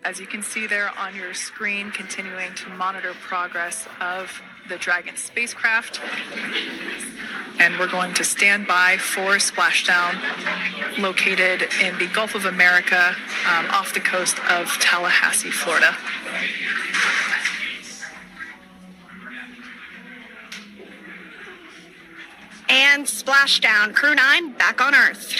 As you can see there on your screen, continuing to monitor progress of the Dragon spacecraft. And we're going to stand by for splashdown located in the Gulf of America off the coast of Tallahassee, Florida. And splashdown, Crew 9 back on Earth.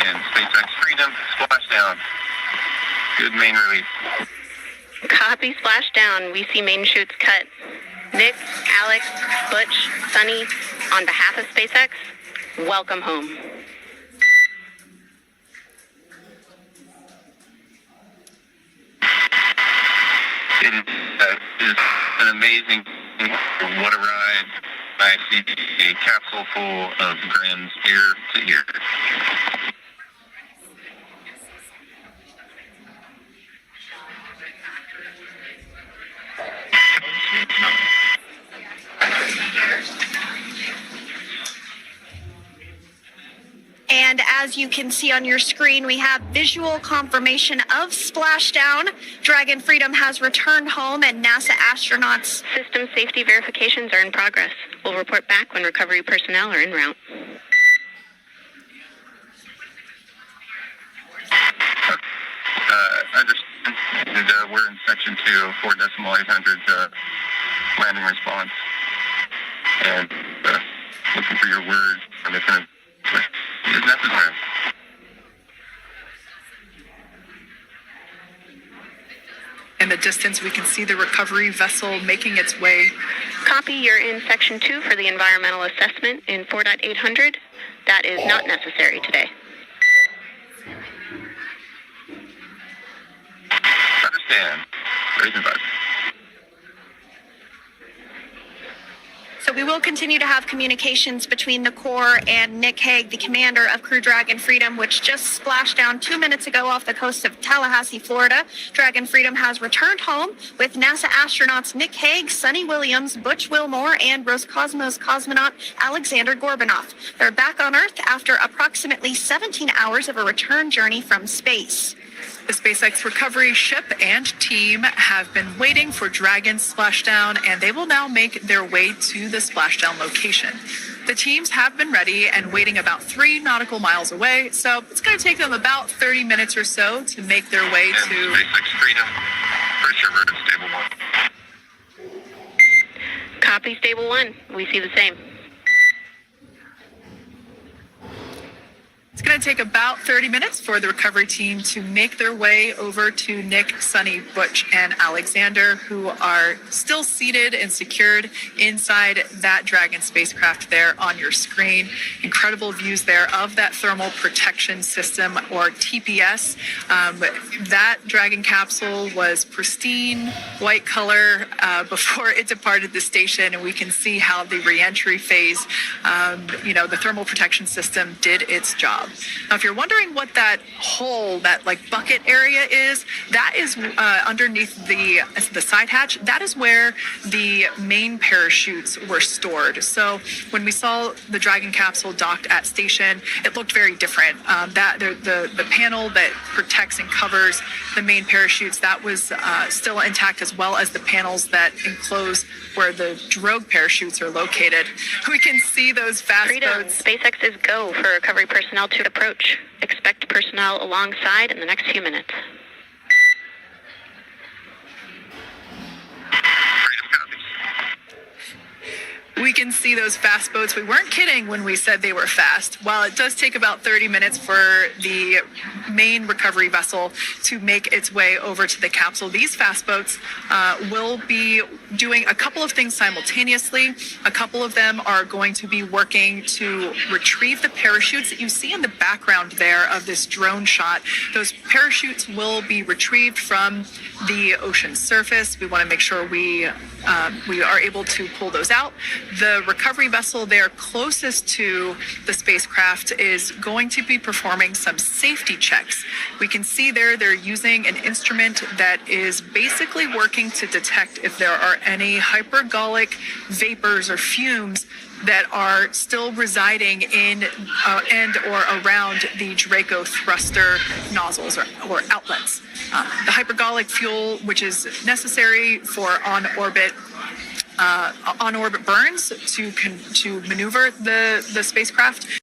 And SpaceX Freedom, splashdown. Good main release. Copy, splashdown. We see main chutes cut. Nick, Alex, Butch, Sunny, on behalf of SpaceX, welcome home. It is an amazing, what a ride. I see a capsule full of grins ear to ear. And as you can see on your screen, we have visual confirmation of splashdown. Dragon Freedom has returned home and NASA astronauts. System safety verifications are in progress. We'll report back when recovery personnel are en route. Understand. We're in section 2 of 4.800 landing response. And looking for your word on if it is necessary. In the distance, we can see the recovery vessel making its way. Copy, you're in section 2 for the environmental assessment in 4.800. That is not necessary today. Understand. Raising button. So we will continue to have communications between the Corps and Nick Hague, the commander of Crew Dragon Freedom, which just splashed down 2 minutes ago off the coast of Tallahassee, Florida. Dragon Freedom has returned home with NASA astronauts Nick Hague, Suita Williams, Butch Wilmore, and Roscosmos cosmonaut Alexander Gorbanov. They're back on Earth after approximately 17 hours of a return journey from space. The SpaceX recovery ship and team have been waiting for Dragon's splashdown, and they will now make their way to the splashdown location. The teams have been ready and waiting about 3 nautical miles away, so it's going to take them about 30 minutes or so to make their way and to SpaceX Freedom. First revert of stable 1. Copy, stable 1. We see the same. It's going to take about 30 minutes for the recovery team to make their way over to Nick, Sunny, Butch, and Alexander, who are still seated and secured inside that Dragon spacecraft there on your screen. Incredible views there of that thermal protection system, or TPS. That Dragon capsule was pristine, white color before it departed the station, and we can see how the reentry phase, the thermal protection system did its job. Now, if you're wondering what that hole, that bucket area is, that is underneath the side hatch. That is where the main parachutes were stored. So when we saw the Dragon capsule docked at station, it looked very different. The panel that protects and covers the main parachutes, that was still intact, as well as the panels that enclose where the drogue parachutes are located. We can see those fast boats. SpaceX is go for recovery personnel to approach. Expect personnel alongside in the next few minutes. Freedom copies. We can see those fast boats. We weren't kidding when we said they were fast. While it does take about 30 minutes for the main recovery vessel to make its way over to the capsule, these fast boats will be doing a couple of things simultaneously. A couple of them are going to be working to retrieve the parachutes that you see in the background there of this drone shot. Those parachutes will be retrieved from the ocean surface. We want to make sure we are able to pull those out. The the recovery vessel there closest to the spacecraft is going to be performing some safety checks. We can see there they're using an instrument that is basically working to detect if there are any hypergolic vapors or fumes that are still residing in and or around the Draco thruster nozzles or outlets. The hypergolic fuel, which is necessary for on-orbit burns to maneuver the spacecraft.